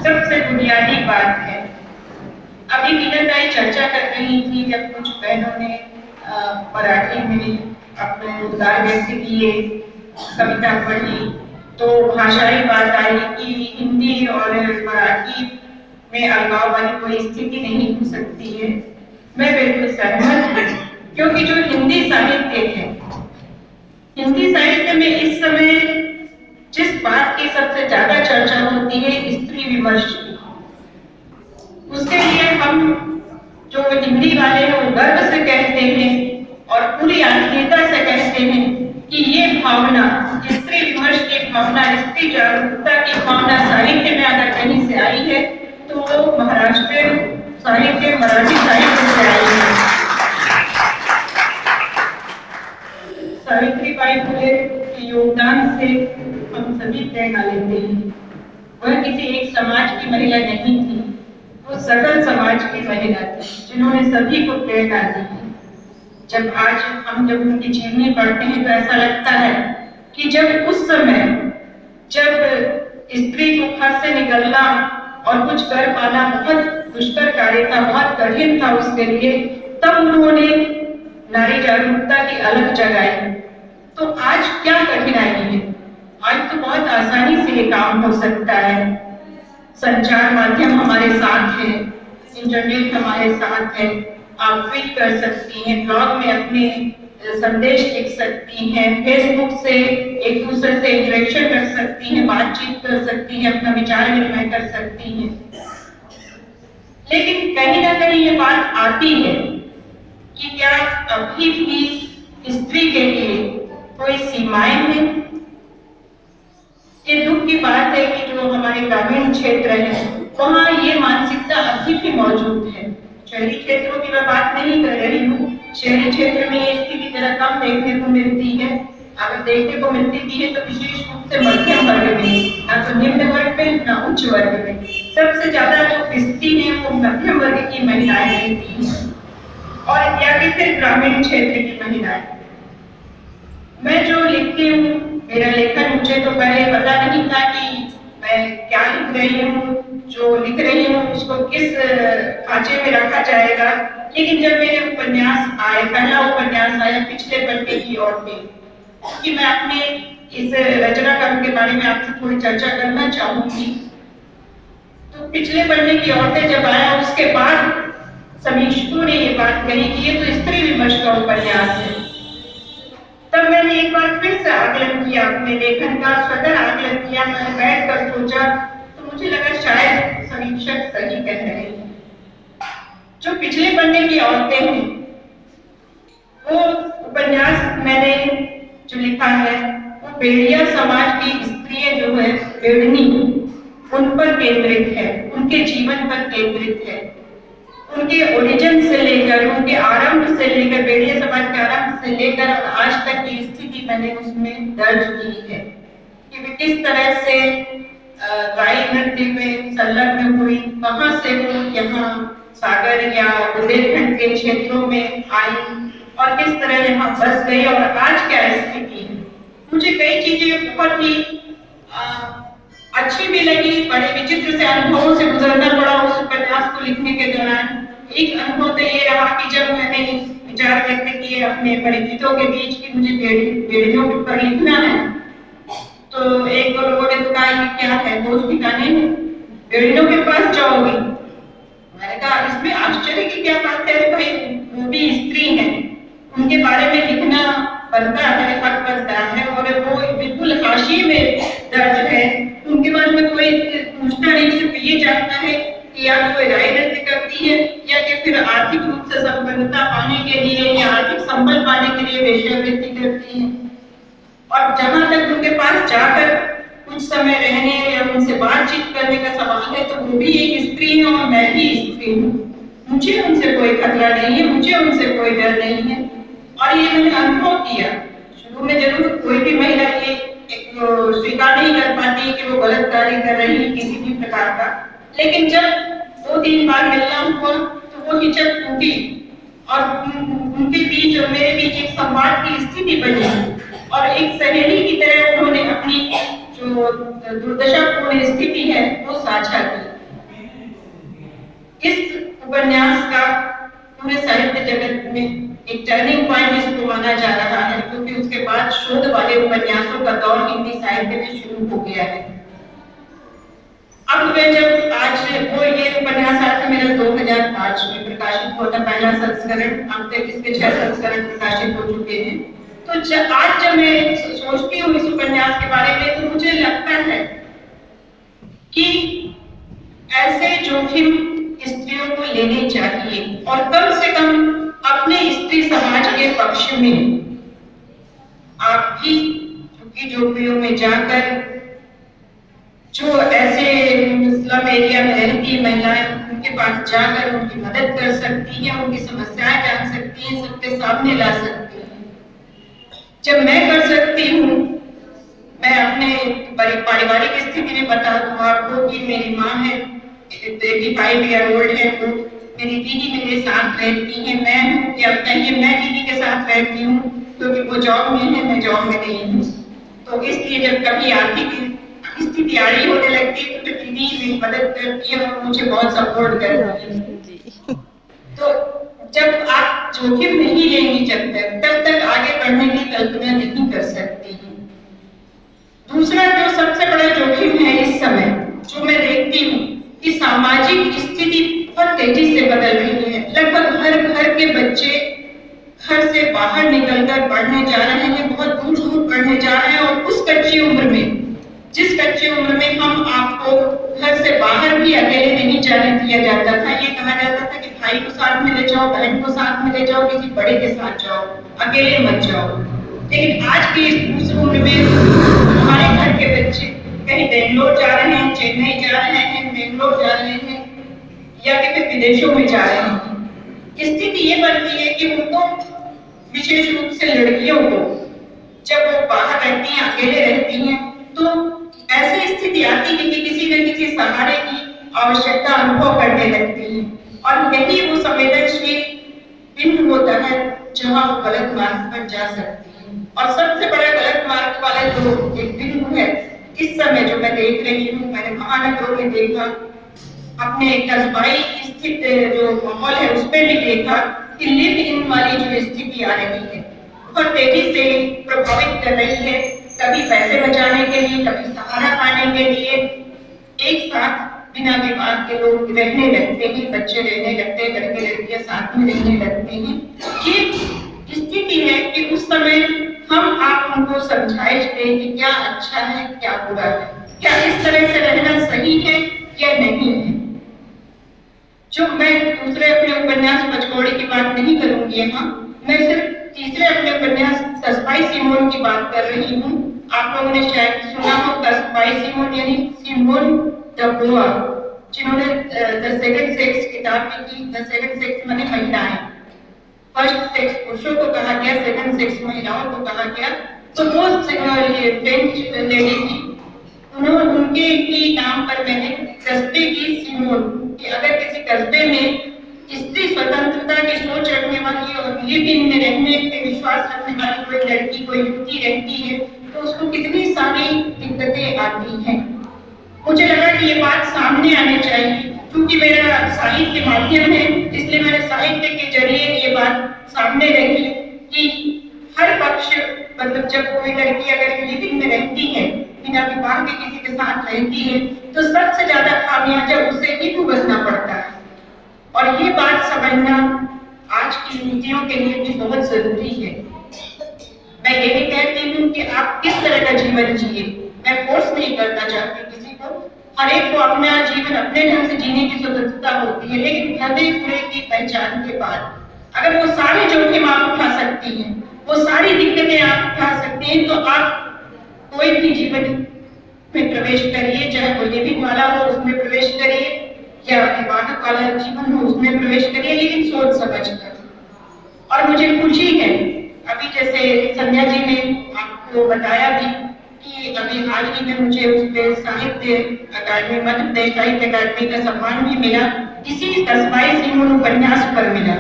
सबसे बुनियादी बात है। अभी मीनाताई चर्चा कर रही थी जब कुछ बहनों ने मराठी में अपने विचार व्यक्त किए, कविता पढ़ी, तो भाषाई बात आई कि हिंदी और मराठी में अलगाव वाली कोई स्थिति नहीं हो सकती है। मैं बिल्कुल सहमत हूँ, क्योंकि जो हिंदी साहित्य है, हिंदी साहित्य में इस समय जिस बात की सबसे ज्यादा चर्चा होती है, स्त्री विमर्श की, उसके लिए हम जो हिंदी वाले हैं वो गर्व से कहते हैं और पूरी आत्मीयता से कहते हैं कि ये भावना, स्त्री विमर्श की भावना, स्त्री जागरूकता की भावना साहित्य में अगर कहीं से आई है तो वो महाराष्ट्र साहित्य, मराठी साहित्य से आई है। सावित्रीबाई फुले के योगदान से हम सभी प्रेरणा लेते हैं। वह किसी एक समाज की महिला नहीं थी, वो सकल समाज की महिला थी जिन्होंने सभी को प्रेरणा दी है। जब उनकी जीवनी पढ़ते हैं तो ऐसा लगता है कि जब उस समय जब स्त्री को घर से निकलना और कुछ कर पाना बहुत दुष्कर कार्य था, बहुत कठिन था उसके लिए, तब उन्होंने नारी जागरूकता की अलग जगाई। तो आज क्या कठिनाई है? आज तो बहुत आसानी से ये काम हो सकता है। संचार माध्यम हमारे साथ है, इंटरनेट हमारे साथ है, आप ट्वीट कर सकती हैं, ब्लॉग में अपने संदेश लिख सकती हैं, फेसबुक से एक दूसरे से इंटरेक्शन कर सकती हैं, बातचीत कर सकती हैं, अपना विचार विनिमय कर सकती हैं। लेकिन कहीं ना कहीं ये बात आती है कि क्या अभी भी स्त्री के लिए कोई सीमाएं हैं? ये दुख की बात है कि जो हमारे ग्रामीण क्षेत्र है वहाँ ये मानसिकता अभी भी मौजूद है। शहरी क्षेत्रों की मैं बात नहीं कर रही हूँ, शहरी क्षेत्र में ये स्थिति जरा कम देखने को मिलती है। अगर देखने को मिलती भी है तो विशेष रूप से मध्यम वर्ग में, ना तो निम्न वर्ग में ना उच्च वर्ग में। सबसे ज्यादा जो पिसती है वो मध्यम वर्ग की महिलाएं रहती हैं, और या फिर ग्रामीण क्षेत्र की महिलाएं। मैं जो लिखती हूँ, मेरा लेखन मुझे तो पहले पता नहीं था कि मैं क्या लिख रही हूँ, जो लिख रही हूँ उसको किस खांचे में रखा जाएगा। लेकिन जब मेरे उपन्यास आए, पहला उपन्यास आया पिछले पन्ने की औरतें, कि मैं अपने इस रचना क्रम के बारे में आपसे थोड़ी चर्चा करना चाहूंगी। तो पिछले पन्ने की औरतें जब आया, उसके बाद समीक्षकों ने ये बात कही कि ये तो स्त्री विमर्श का उपन्यास है। तब मैंने एक बार फिर से आकलन किया, अपने लेखन का स्वतः आकलन किया। मैंने बैठकर सोचा तो मुझे लगा शायद समीक्षक सही कह रहे हैं। जो पिछले पन्ने की औरतें हैं, वो उपन्यास मैंने जो लिखा है वो बेड़िया समाज की स्त्रियां जो है, बेड़नी, उन पर केंद्रित है, उनके जीवन पर केंद्रित है, उनके ओरिजिन से लेकर, उनके आरंभ से लेकर, बेड़िया समाज के आरंभ से लेकर आज तक की स्थिति मैंने उसमें दर्ज की है कि वे किस तरह से गाय नृत्य में संलग्न हुई, कहाँ से वो यहाँ सागर या बुंदेलखंड के क्षेत्रों में आई और किस तरह यहाँ बस गई और आज क्या स्थिति है। मुझे कई चीजें बहुत ही अच्छी भी लगी, बड़े विचित्र से अनुभवों से गुजरना पड़ा उस उपन्यास को लिखने के दौरान। एक अनुभव तो ये रहा कि जब मैंने विचार व्यक्त किए अपने परिचितों के बीच कि मुझे बेड़ियों पर लिखना है, तो एक दो लोगों ने तो कहा ये क्या है, दोस्त ठिकाने हैं, बेड़ियों के पास जाओगी। मैंने कहा इसमें आश्चर्य की क्या बात है भाई, वो भी स्त्री है, उनके बारे में लिखना बनता है, हक बनता है, और वो बिल्कुल हाशिए में दर्ज है। उनके बारे में कोई पूछता नहीं, सिर्फ ये जानता है कि या तो राय नृत्य करती है या कि फिर आर्थिक रूप से संपन्नता पाने के लिए या आर्थिक संबल पाने के लिए वेश्यावृत्ति करती है। और जहां तक उनके पास जाकर कुछ समय रहने या उनसे बातचीत करने का सवाल है, तो वो भी एक स्त्री है और मैं भी स्त्री हूँ। मुझे उनसे कोई खतरा नहीं है, मुझे उनसे कोई डर नहीं है। और ये मैंने अनुभव किया। शुरू में जरूर कोई भी महिला ये स्वीकार नहीं कर पाती कि वो गलत कार्य कर रही है किसी भी प्रकार का, लेकिन जब 2-3 बार मिलना हुआ तो वो हिचक टूटी और उनके बीच और मेरे बीच एक संवाद की स्थिति बनी और एक सहेली की तरह उन्होंने अपनी जो दुर्दशापूर्ण स्थिति है वो साझा की। इस उपन्यास का पूरे साहित्य जगत में एक टर्निंग पॉइंट इसको माना जा रहा है, क्योंकि उसके बाद शोध वाले उपन्यासों का दौर हिंदी साहित्य में शुरू हो गया है। अब मैं जब आज वो ये उपन्यास आया था मेरा 2005 में प्रकाशित हुआ था पहला संस्करण, अब तक इसके 6 संस्करण प्रकाशित हो चुके हैं। तो आज जब मैं सोचती हूँ इस उपन्यास के बारे में तो मुझे लगता है कि ऐसे जोखिम स्त्रियों को लेने चाहिए और कम से कम अपने स्त्री समाज के पक्ष में आप भी झुग्गी झोपड़ियों में जाकर जो ऐसे स्लम एरिया में रहती महिलाएं उनके पास जाकर उनकी मदद कर सकती हैं, उनकी समस्याएं जान सकती हैं, सबके सामने ला सकती हैं। जब मैं कर सकती हूँ, मैं अपने पारिवारिक स्थिति में बता दूं आपको कि मेरी माँ है 85 ईयर ओल्ड है, वो मेरी दीदी मेरे साथ रहती है, मैं हूँ कि अब कहिए मैं दीदी के साथ रहती हूँ क्योंकि वो जॉब में है, मैं जॉब में नहीं हूँ। तो इसलिए जब कभी आर्थिक स्थिति आड़ी होने लगती है तो दीदी मेरी मदद करती है और मुझे बहुत सपोर्ट करती है। तो जब आप जोखिम नहीं लेंगी तब तक आगे बढ़ने की कल्पना नहीं कर सकती हैं। दूसरा जो सबसे बड़ा जोखिम है इस समय जो मैं देखती हूँ कि सामाजिक स्थिति बहुत तेजी से बदल रही है। लगभग हर घर के बच्चे घर से बाहर निकलकर पढ़ने जा रहे हैं, बहुत दूर दूर पढ़ने जा रहे हैं और उस कच्ची उम्र में जिस कच्ची उम्र में हम आपको घर से बाहर भी अकेले नहीं जाने दिया जाता था। ये कहा जाता था कि भाई को साथ में ले जाओ, बहन को साथ में ले जाओ, किसी बड़े के साथ जाओ, अकेले मत जाओ। लेकिन आज की इस उम्र में हमारे घर के बच्चे कहीं बेंगलोर जा रहे हैं, चेन्नई जा रहे हैं, बेंगलोर जा रहे हैं या कि फिर विदेशों में जा रहे हैं। स्थिति ये बनती है कि उनको विशेष रूप से लड़कियों को जब वो बाहर रहती हैं, अकेले रहती हैं, तो ऐसी स्थिति आती है कि किसी न किसी सहारे की आवश्यकता अनुभव करने लगती है और यही वो संवेदनशील बिंदु होता है जहां वो गलत मार्ग पर जा सकती है। और सबसे बड़ा गलत मार्ग वाला जो एक बिंदु है इस समय जो मैं देख रही हूँ, मैंने महानगरों में देखा, अपने कस्बाई स्थित जो माहौल है उसमें भी देखा कि लिव इन वाली जो स्थिति आ रही है बहुत तेजी से प्रभावित कर रही है। कभी पैसे बचाने के लिए, कभी सहारा पाने के लिए एक साथ बिना विवाह के लोग रहने लगते हैं, बच्चे रहने लगते हैं, लड़के लड़कियां साथ में रहने लगते हैं। ये स्थिति है कि उस समय हम आप उनको समझाइश दें कि क्या अच्छा है क्या बुरा है, क्या इस तरह से रहना सही है या नहीं है। जो मैं दूसरे अपने उपन्यास पचकौड़ी की बात नहीं करूंगी यहाँ, मैं सिर्फ तीसरे अपने उपन्यास कस्बाई सिमोन की बात कर रही हूँ। आप लोगों ने शायद सुना हो कस्बाई सिमोन यानी सिमोन द बोआ, जिन्होंने द सेकंड सेक्स किताब लिखी। द सेकंड सेक्स माने महिलाएं, फर्स्ट सेक्स पुरुषों को कहा गया, सेकंड सेक्स महिलाओं को कहा गया। तो वो ये फ्रेंच लेडी थी, उन्होंने उनके ही नाम पर मैंने कस्बे की सिमोन कि अगर किसी कस्बे में स्त्री स्वतंत्रता की सोच रखने वाली और लिव इन में रहने पे विश्वास रखने वाली कोई लड़की कोई युवती रहती है तो उसको कितनी सारी दिक्कतें आती हैं। मुझे लगा कि ये बात सामने आनी चाहिए, क्योंकि मेरा साहित्य माध्यम है इसलिए मैंने साहित्य के जरिए ये बात सामने रखी कि हर पक्ष मतलब जब कोई लड़की अगर लिव इन में रहती है, बिना विवाह के किसी के साथ रहती है, तो सबसे ज्यादा खामियाजा उसे ही भुगतना पड़ता है। और ये बात समझना आज की नीतियों के लिए भी बहुत जरूरी है। मैं ये भी कहती हूँ कि आप किस तरह का जीवन जिए, मैं फोर्स नहीं करना चाहती किसी को, हर एक को अपना जीवन अपने ढंग से जीने की स्वतंत्रता होती है, लेकिन भले बुरे की पहचान के बाद अगर वो सारे जोखिम आप उठा सकती हैं, वो सारी दिक्कतें आप उठा सकते हैं, तो आप कोई भी जीवन में प्रवेश करिए, चाहे वो लिविंग वाला हो उसमें प्रवेश करिए या विवाहक वाला जीवन हो उसमें प्रवेश करिए, लेकिन सोच समझ कर। और मुझे खुशी है अभी जैसे संध्या जी ने आपको बताया भी कि अभी हाल ही में मुझे उसपे साहित्य अकादमी मध्य प्रदेश साहित्य अकादमी का सम्मान भी मिला, इसी कस्बाई सिमोन उपन्यास पर मिला।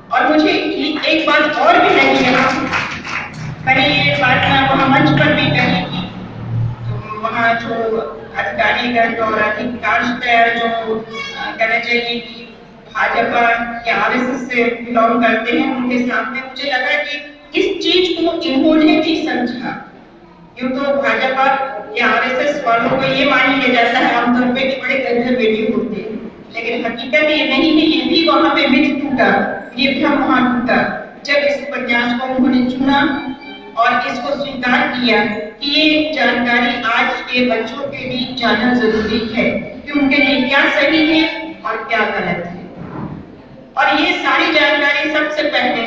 और मुझे एक बात और भी लगी यहाँ, मैंने ये बात वहाँ मंच पर भी कही थी, तो वहाँ जो अधिकारीगण और अधिकांशतः जो कहना चाहिए कि भाजपा या आरएसएस से बिलोंग करते हैं, उनके सामने मुझे लगा कि इस चीज को इन्होंने भी समझा। यूँ तो भाजपा या आरएसएस वालों को ये मान लिया जाता है आमतौर पे कि बड़े कंजर्वेटिव होते हैं, लेकिन हकीकत ये नहीं है। ये भी वहां पे मिथ टूटा, ये भ्रम वहां टूटा जब इस उपन्यास को उन्होंने चुना और इसको स्वीकार किया कि ये जानकारी आज के बच्चों के बीच जाना जरूरी है कि उनके लिए क्या सही है और क्या गलत है। और ये सारी जानकारी सबसे पहले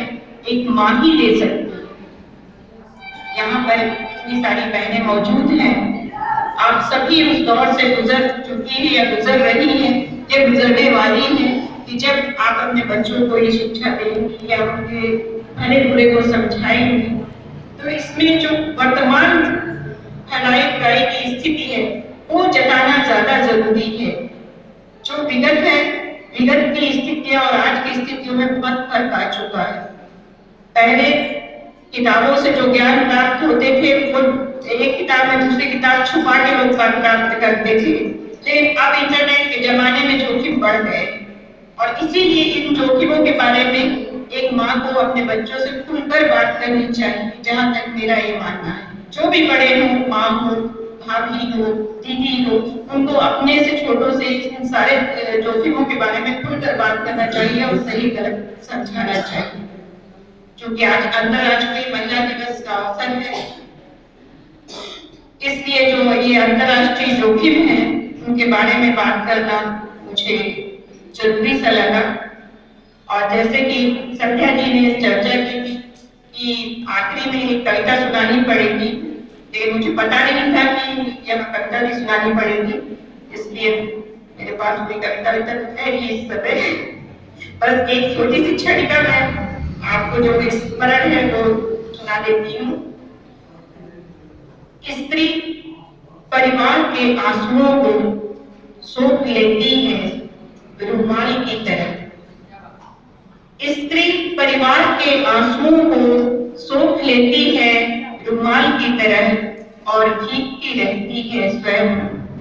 एक माँ ही दे सकती है। यहाँ पर इतनी सारी बहनें मौजूद हैं, आप सभी उस दौर से गुजर चुकी हैं या गुजर रही हैं या गुजरने वाली हैं कि जब आप अपने बच्चों को ये शिक्षा देंगी या उनके भले बुरे को समझाएंगी, तो इसमें जो वर्तमान फैलाई फैलाई की स्थिति है वो जताना ज्यादा जरूरी है। जो विगत है, विगत की स्थितियां और आज की स्थितियों में बहुत फर्क आ चुका है। पहले किताबों से जो ज्ञान प्राप्त होते थे वो एक किताब में दूसरी किताब छुपा के लोग प्राप्त करते थे, लेकिन अब इंटरनेट के जमाने में जोखिम बढ़ गए और इसीलिए इन जोखिमों के बारे में एक माँ को अपने बच्चों से खुलकर बात करनी चाहिए। जहाँ तक मेरा ये मानना है, जो भी बड़े हो, माँ हो, भाभी हो, दीदी हो, उनको अपने से छोटों से इन सारे जोखिमों के बारे में खुलकर बात करना चाहिए और सही गलत समझाना चाहिए। क्योंकि आज अंतर्राष्ट्रीय महिला दिवस का अवसर है, इसलिए जो ये अंतर्राष्ट्रीय जोखिम है उनके बारे में बात करना मुझे जरूरी सा लगा। और जैसे कि संध्या जी ने चर्चा की थी कि आखिरी में एक कविता सुनानी पड़ेगी, लेकिन मुझे पता नहीं था कि यह कविता भी सुनानी पड़ेगी, इसलिए मेरे पास कोई कविता है नहीं इस समय। बस एक छोटी सी छड़िका मैं आपको जो स्मरण है वो सुना देती हूँ। स्त्री परिवार के आंसुओं को सोख लेती है रुमाल की तरह। स्त्री परिवार के आंसुओं को सोख लेती है रुमाल की तरह और भीगती रहती है स्वयं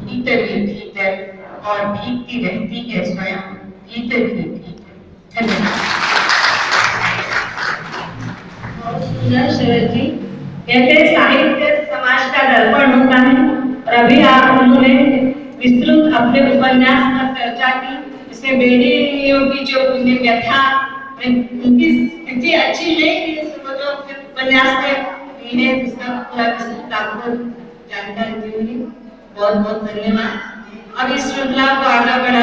भीतर ही भीतर, और भीगती रहती है स्वयं भीतर ही भीतर। धन्यवाद। बहुत सुंदर शरद जी। कहते साहित्य समाज का दर्पण होता है और अभी आप उन्होंने विस्तृत अपने उपन्यास पर चर्चा की। इसमें बेटियों की जो उन्हें व्यथा, उनकी स्थिति अच्छी है कि जो अपने उपन्यास में इन्हें इसका पूरा विस्तृत आपको जानकारी दी। बहुत बहुत धन्यवाद। अब इस श्रृंखला को आगे बढ़ा